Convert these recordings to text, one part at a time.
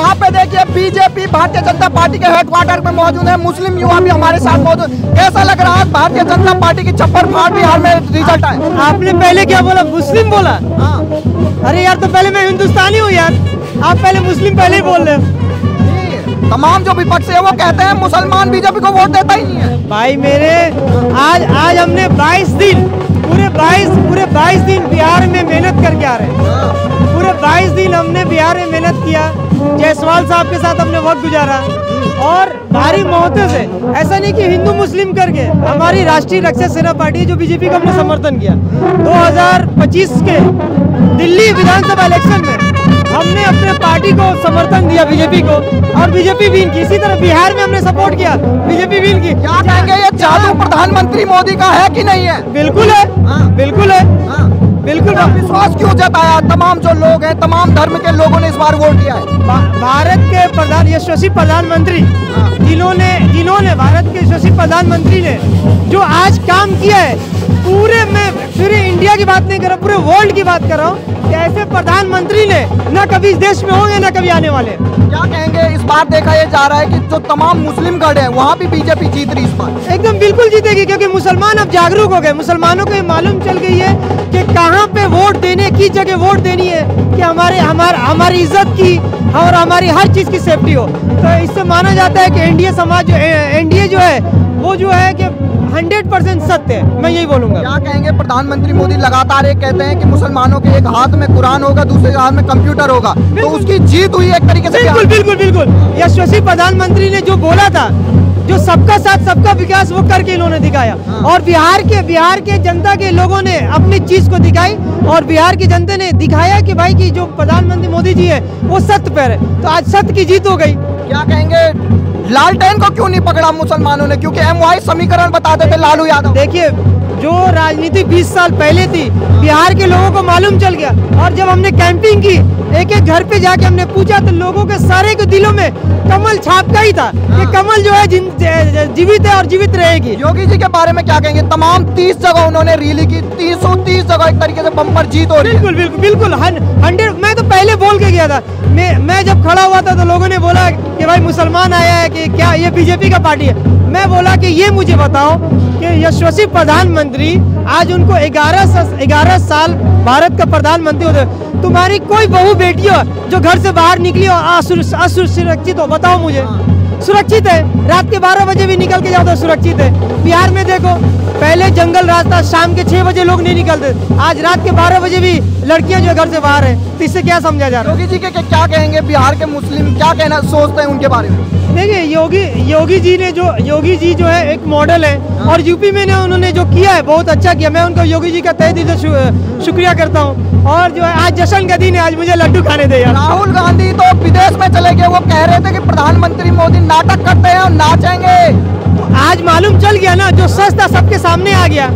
यहाँ पे देखिए बीजेपी भारतीय जनता पार्टी के हेडक्वार्टर में मौजूद है, मुस्लिम युवा भी हमारे साथ मौजूद। कैसा लग रहा है भारतीय जनता पार्टी की छप्पर फाड़ बिहार में रिजल्ट आए? आपने पहले क्या बोला, मुस्लिम बोला? हाँ। अरे यार, तो पहले मैं हिंदुस्तानी हूँ यार, आप पहले मुस्लिम पहले ही बोल रहे हो। तमाम जो विपक्ष है वो कहते हैं मुसलमान बीजेपी को वोट देता ही नहीं है। भाई मेरे, आज हमने 22 दिन पूरे 22 दिन बिहार में मेहनत करके आ रहे हैं। पूरे 22 दिन हमने बिहार में मेहनत किया, जायसवाल साहब के साथ हमने वक्त गुजारा और भारी मोहब्बत से, ऐसा नहीं कि हिंदू मुस्लिम करके, हमारी राष्ट्रीय रक्षा सेना पार्टी है जो बीजेपी का हमने समर्थन किया। 2025 के दिल्ली विधानसभा इलेक्शन में हमने अपने पार्टी को समर्थन दिया, बीजेपी को, और बीजेपी विन की। इसी तरह बिहार में हमने सपोर्ट किया, बीजेपी विन की। क्या कहेंगे, ये जादू प्रधानमंत्री मोदी का है कि नहीं है? बिल्कुल है, बिल्कुल है, बिल्कुल। विश्वास क्यों जताया तमाम जो लोग हैं, तमाम धर्म के लोगों ने इस बार वोट दिया है? भारत के प्रधान यशस्वी प्रधानमंत्री जिन्होंने भारत के यशस्वी प्रधानमंत्री ने जो आज काम किया है, पूरे इंडिया की बात नहीं कर रहा, पूरे वर्ल्ड की बात कर रहा हूँ, ऐसे प्रधानमंत्री ने न कभी इस देश में होंगे न कभी आने वाले। क्या कहेंगे, इस बार देखा ये जा रहा है कि जो तमाम मुस्लिम गढ़ है वहाँ भी बीजेपी जीत रही इस बार? एकदम बिल्कुल जीतेगी, क्योंकि मुसलमान अब जागरूक हो गए। मुसलमानों को ये मालूम चल गई है कि कहाँ पे वोट देने, किस जगह वोट देनी है कि हमारी इज्जत की और हमारी हर चीज की सेफ्टी हो। तो इससे माना जाता है कि एनडीए जो है वो जो है कि 100% सत्य है, मैं यही बोलूंगा। क्या कहेंगे, प्रधानमंत्री मोदी लगातार ये कहते हैं कि मुसलमानों के एक हाथ में कुरान होगा, दूसरे हाथ में कंप्यूटर होगा, तो उसकी जीत हुई एक तरीके से। बिल्कुल। यशस्वी प्रधानमंत्री ने जो बोला था, जो सबका साथ सबका विकास, वो करके इन्होंने दिखाया। और बिहार के जनता के लोगों ने अपनी चीज को दिखाई और बिहार की जनता ने दिखाया कि भाई की जो प्रधानमंत्री मोदी जी है वो सत्य पर है। तो आज सत्य की जीत हो गई। क्या कहेंगे, लालटेन को क्यों नहीं पकड़ा मुसलमानों ने? क्योंकि MY समीकरण बताते थे लालू यादव। देखिए, जो राजनीति 20 साल पहले थी, बिहार के लोगों को मालूम चल गया। और जब हमने कैंपिंग की, एक एक घर पे जाके हमने पूछा, तो लोगों के सारे के दिलों में कमल छाप का ही था कि कमल जो है जीवित है और जीवित रहेगी। योगी जी के बारे में क्या कहेंगे? तमाम 30 जगह उन्होंने रैली की, 330 जगह एक तरीके से बम्पर जीत हो रही है। बिल्कुल 100। मैं तो पहले बोल के गया था, मैं जब खड़ा हुआ था तो लोगों ने बोला कि भाई मुसलमान आया है कि क्या ये बीजेपी का पार्टी है? मैं बोला कि ये मुझे बताओ कि यशस्वी प्रधानमंत्री आज उनको 11 साल भारत का प्रधानमंत्री होते, तुम्हारी कोई बहू बेटी हो जो घर से बाहर निकली और असुरक्षित हो? बताओ मुझे। सुरक्षित है, रात के 12 बजे भी निकल के जाओ तो सुरक्षित है। बिहार में देखो, पहले जंगल रास्ता, शाम के 6 बजे लोग नहीं निकलते, आज रात के 12 बजे भी लड़कियां जो घर से बाहर है। तो इससे क्या समझा जा रहा है? योगी जी के क्या कहेंगे, बिहार के मुस्लिम क्या कहना सोचते हैं उनके बारे में? देखिए, योगी जी जो है एक मॉडल है, और यूपी में उन्होंने जो किया है बहुत अच्छा किया। मैं उनको योगी जी का तहे दिल से शुक्रिया करता हूँ। और जो है आज जश्न का दिन है, आज मुझे लड्डू खाने दे यार। राहुल गांधी तो विदेश में चले गए, वो कह रहे थे कि प्रधानमंत्री मोदी नाटक करते हैं और नाचेंगे। आज मालूम चल गया ना, जो सच था सबके सामने आ गया,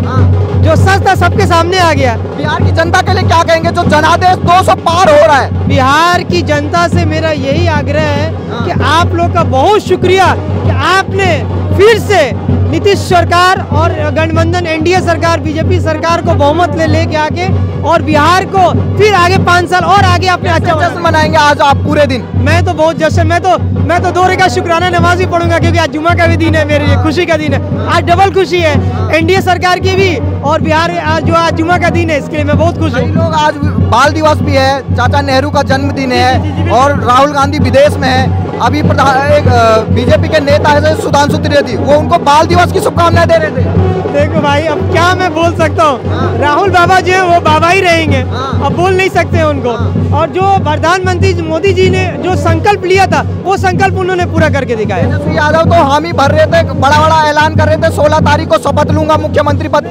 जो सच था सबके सामने आ गया। बिहार की जनता के लिए क्या कहेंगे, जो जनादेश 200 पार हो रहा है? बिहार की जनता से मेरा यही आग्रह है कि आप लोग का बहुत शुक्रिया कि आपने फिर से नीतीश सरकार और गठबंधन एनडीए सरकार, बीजेपी सरकार को बहुमत लेके आके और बिहार को फिर आगे 5 साल और आगे अपने अच्छा जश्न मनाएंगे आज आप पूरे दिन? मैं तो बहुत जश्न, मैं तो 2 रकात शुक्राना नमाज ही पढ़ूंगा, क्योंकि आज जुम्मा का भी दिन है, मेरे लिए खुशी का दिन है। आज डबल खुशी है, एनडीए सरकार की भी और बिहार आज जुम्मा का दिन है, इसके लिए मैं बहुत खुश हूँ। लोग आज बाल दिवस भी है, चाचा नेहरू का जन्मदिन है, और राहुल गांधी विदेश में है। अभी एक बीजेपी के नेता है सुधांशु त्रिवेदी, वो उनको बाल दिवस की शुभकामनाएं दे रहे थे। देखो भाई, अब क्या मैं बोल सकता हूँ, राहुल बाबा जी वो बाबा ही रहेंगे, अब बोल नहीं सकते उनको। और जो प्रधानमंत्री मोदी जी ने जो संकल्प लिया था, वो संकल्प उन्होंने पूरा करके दिखाया। तेजस्वी यादव तो हामी भर रहे थे, बड़ा ऐलान कर रहे थे, 16 तारीख को शपथ लूंगा मुख्यमंत्री पद।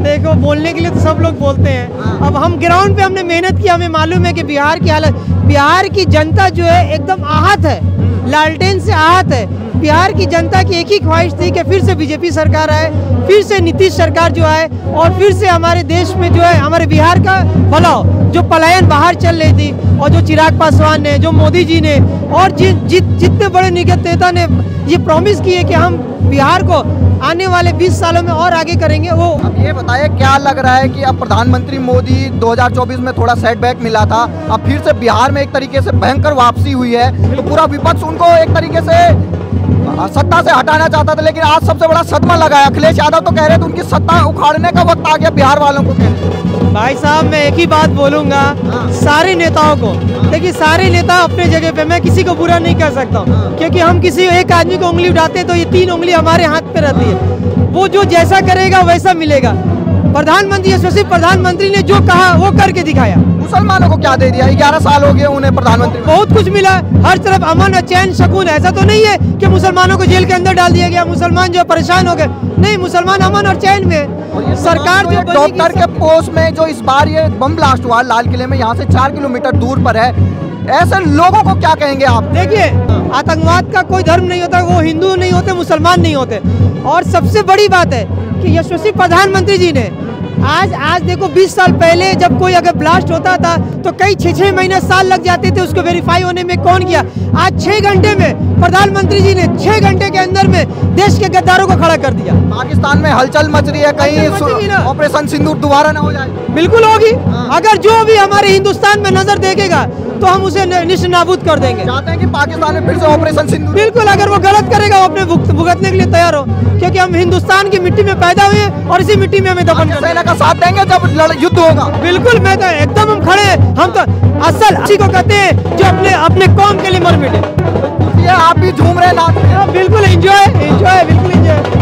देखो, बोलने के लिए तो सब लोग बोलते हैं, अब हम ग्राउंड पे हमने मेहनत की, हमें मालूम है कि बिहार की हालत, बिहार की जनता जो है एकदम आहत है, लालटेन से आहत है। बिहार की जनता की एक ही ख्वाहिश थी कि फिर से बीजेपी सरकार आए, फिर से नीतीश सरकार जो आए, और फिर से हमारे देश में जो है हमारे बिहार का भला हो। जो पलायन बाहर चल रही थी, और जो चिराग पासवान ने, जो मोदी जी ने, और जितने बड़े निगत नेता ने ये प्रॉमिस किए कि हम बिहार को आने वाले 20 सालों में और आगे करेंगे। वो अब ये बताइए, क्या लग रहा है कि अब प्रधानमंत्री मोदी 2024 में थोड़ा सेटबैक मिला था, अब फिर से बिहार में एक तरीके से भयंकर वापसी हुई है, तो पूरा विपक्ष उनको एक तरीके से सत्ता से हटाना चाहता था, लेकिन आज सबसे बड़ा सदमा लगा है। अखिलेश यादव तो कह रहे थे उनकी सत्ता उखाड़ने का वक्त आ गया बिहार वालों को। भाई साहब, मैं एक ही बात बोलूंगा सारे नेताओं को, देखिए सारे नेता अपने जगह पे, मैं किसी को बुरा नहीं कह सकता हूँ, क्योंकि हम किसी एक आदमी को उंगली उठाते हैं तो ये 3 उंगली हमारे हाथ पे रहती है। वो जो जैसा करेगा वैसा मिलेगा। प्रधानमंत्री, यशस्वी प्रधानमंत्री ने जो कहा वो करके दिखाया। मुसलमानों को क्या दे दिया? 11 साल हो गए उन्हें प्रधानमंत्री, बहुत कुछ मिला, हर तरफ अमन चैन सुकून। ऐसा तो नहीं है कि मुसलमानों को जेल के अंदर डाल दिया गया, मुसलमान जो परेशान हो गए, नहीं, मुसलमान अमन और चैन में। सरकार जो डॉक्टर के पोस्ट में जो इस बार ये बम ब्लास्ट हुआ लाल किले में, यहाँ से 4 किलोमीटर दूर पर है, ऐसे लोगों को क्या कहेंगे आप? देखिए, आतंकवाद का कोई धर्म नहीं होता, वो हिंदू नहीं होते, मुसलमान नहीं होते। और सबसे बड़ी बात है कि यशस्वी प्रधानमंत्री जी ने आज देखो, 20 साल पहले जब कोई अगर ब्लास्ट होता था तो कई 6 महीने साल लग जाते थे उसको वेरीफाई होने में। कौन किया? आज 6 घंटे में प्रधानमंत्री जी ने 6 घंटे के अंदर में देश के गद्दारों को खड़ा कर दिया। पाकिस्तान में हलचल मच रही है, कहीं ऑपरेशन सिंदूर दोबारा ना हो जाए। बिल्कुल होगी। अगर जो भी हमारे हिंदुस्तान में नजर देखेगा तो हम उसे निश्चित नाबूद कर देंगे। चाहते हैं कि पाकिस्तान में फिर से ऑपरेशन सिंदूर? बिल्कुल, अगर वो गलत करेगा वो अपने भुगतने के लिए तैयार हो, क्योंकि हम हिंदुस्तान की मिट्टी में पैदा हुए और इसी मिट्टी में हमें दफन करना। सेना का साथ देंगे जब युद्ध होगा? बिल्कुल, मैं तो एकदम हम खड़े हैं। हम तो असल अच्छी को कहते हैं जो अपने कौम के लिए मर मिटे। आप भी झूम रहे हैं? बिल्कुल एंजॉय, बिल्कुल एंजॉय।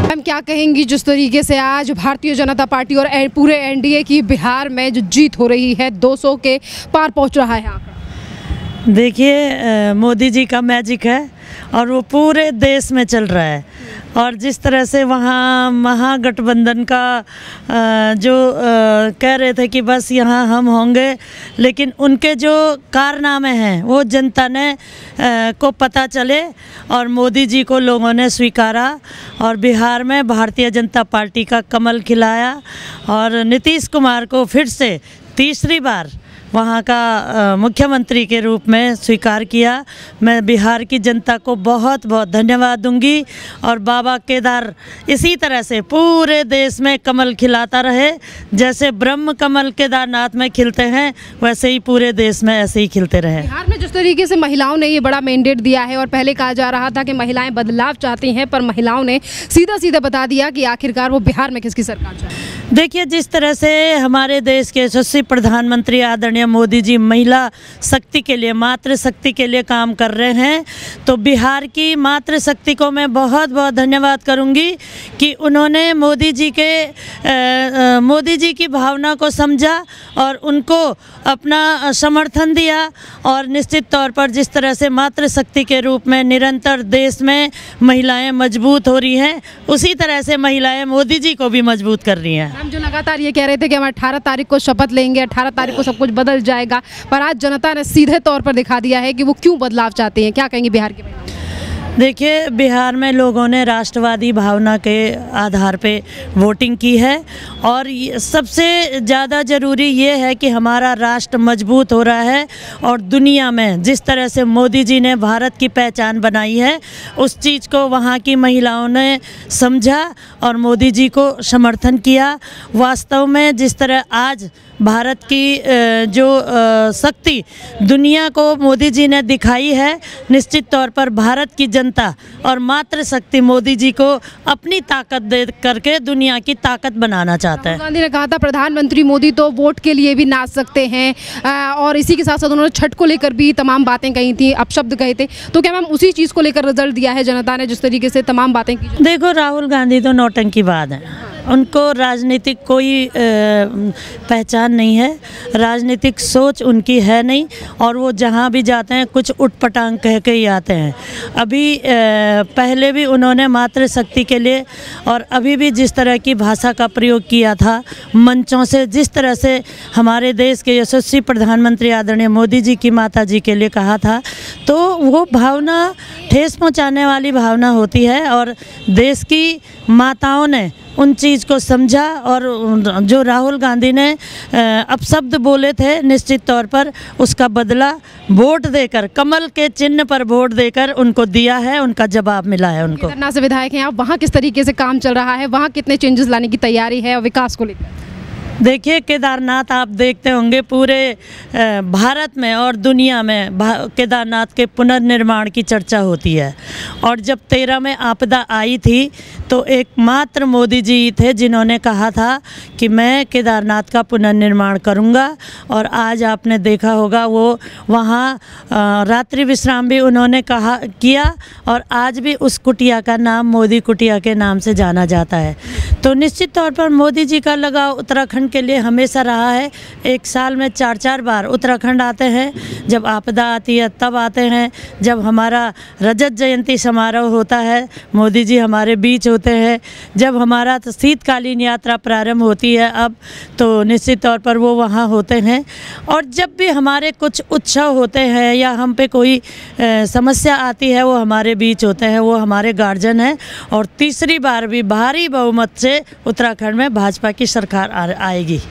हम क्या कहेंगी जिस तरीके से आज भारतीय जनता पार्टी और पूरे एनडीए की बिहार में जो जीत हो रही है, 200 के पार पहुंच रहा है आंकड़ा? देखिए, मोदी जी का मैजिक है और वो पूरे देश में चल रहा है। और जिस तरह से वहाँ महागठबंधन का जो कह रहे थे कि बस यहाँ हम होंगे, लेकिन उनके जो कारनामे हैं वो जनता ने को पता चले और मोदी जी को लोगों ने स्वीकारा और बिहार में भारतीय जनता पार्टी का कमल खिलाया और नीतीश कुमार को फिर से तीसरी बार वहाँ का मुख्यमंत्री के रूप में स्वीकार किया। मैं बिहार की जनता को बहुत बहुत धन्यवाद दूंगी और बाबा केदार इसी तरह से पूरे देश में कमल खिलाता रहे। जैसे ब्रह्म कमल केदारनाथ में खिलते हैं वैसे ही पूरे देश में ऐसे ही खिलते रहे। बिहार में जिस तरीके से महिलाओं ने ये बड़ा मैंडेट दिया है और पहले कहा जा रहा था कि महिलाएं बदलाव चाहती हैं, पर महिलाओं ने सीधा बता दिया कि आखिरकार वो बिहार में किसकी सरकार चाहती है। देखिए, जिस तरह से हमारे देश के यशस्वी प्रधानमंत्री आदरणीय मोदी जी महिला शक्ति के लिए, मातृ शक्ति के लिए काम कर रहे हैं, तो बिहार की मातृ शक्ति को मैं बहुत बहुत धन्यवाद करूंगी कि उन्होंने मोदी जी की भावना को समझा और उनको अपना समर्थन दिया। और निश्चित तौर पर जिस तरह से मातृ शक्ति के रूप में निरंतर देश में महिलाएं मजबूत हो रही हैं, उसी तरह से महिलाएं मोदी जी को भी मजबूत कर रही हैं। हम जो लगातार ये कह रहे थे कि हम 18 तारीख को शपथ लेंगे, 18 तारीख को सब कुछ बदल जाएगा, पर आज जनता ने सीधे तौर पर दिखा दिया है कि वो क्यों बदलाव चाहते हैं। क्या कहेंगे बिहार के महिलाओं? देखिए, बिहार में लोगों ने राष्ट्रवादी भावना के आधार पे वोटिंग की है और सबसे ज़्यादा ज़रूरी ये है कि हमारा राष्ट्र मजबूत हो रहा है और दुनिया में जिस तरह से मोदी जी ने भारत की पहचान बनाई है उस चीज़ को वहाँ की महिलाओं ने समझा और मोदी जी को समर्थन किया। वास्तव में जिस तरह आज भारत की जो शक्ति दुनिया को मोदी जी ने दिखाई है, निश्चित तौर पर भारत की जनता और मातृ शक्ति मोदी जी को अपनी ताकत दे करके दुनिया की ताकत बनाना चाहता है। राहुल गांधी ने कहा था प्रधानमंत्री मोदी तो वोट के लिए भी नाच सकते हैं और इसी के साथ साथ उन्होंने छठ को लेकर भी तमाम बातें कही थी, अपशब्द कहे थे। तो क्या मैम उसी चीज़ को लेकर रिजल्ट दिया है जनता ने जिस तरीके से तमाम बातें की? देखो, राहुल गांधी तो नौटंकीबाज हैं, उनको राजनीतिक कोई पहचान नहीं है, राजनीतिक सोच उनकी है नहीं और वो जहाँ भी जाते हैं कुछ उटपटांग कह के ही आते हैं। अभी पहले भी उन्होंने मातृ शक्ति के लिए और अभी भी जिस तरह की भाषा का प्रयोग किया था मंचों से, जिस तरह से हमारे देश के यशस्वी प्रधानमंत्री आदरणीय मोदी जी की माता जी के लिए कहा था, तो वो भावना ठेस पहुंचाने वाली भावना होती है। और देश की माताओं ने उन चीज़ को समझा और जो राहुल गांधी ने अपशब्द बोले थे निश्चित तौर पर उसका बदला वोट देकर, कमल के चिन्ह पर वोट देकर उनको दिया है, उनका जवाब मिला है उनको। केदारनाथ से विधायक हैं आप, वहाँ किस तरीके से काम चल रहा है, वहाँ कितने चेंजेस लाने की तैयारी है और विकास को लेकर? देखिए, केदारनाथ आप देखते होंगे पूरे भारत में और दुनिया में केदारनाथ के पुनर्निर्माण की चर्चा होती है। और जब 13 में आपदा आई थी तो एकमात्र मोदी जी थे जिन्होंने कहा था कि मैं केदारनाथ का पुनर्निर्माण करूंगा। और आज आपने देखा होगा वो वहाँ रात्रि विश्राम भी उन्होंने किया और आज भी उस कुटिया का नाम मोदी कुटिया के नाम से जाना जाता है। तो निश्चित तौर पर मोदी जी का लगाव उत्तराखंड के लिए हमेशा रहा है। एक साल में 4-4 बार उत्तराखंड आते हैं, जब आपदा आती है तब आते हैं, जब हमारा रजत जयंती समारोह होता है मोदी जी हमारे बीच होते हैं, जब हमारा शीतकालीन यात्रा प्रारंभ होती है अब तो निश्चित तौर पर वो वहाँ होते हैं। और जब भी हमारे कुछ उत्सव होते हैं या हम पे कोई समस्या आती है वो हमारे बीच होते हैं, वो हमारे गार्जियन हैं। और तीसरी बार भी भारी बहुमत से उत्तराखंड में भाजपा की सरकार आएगी।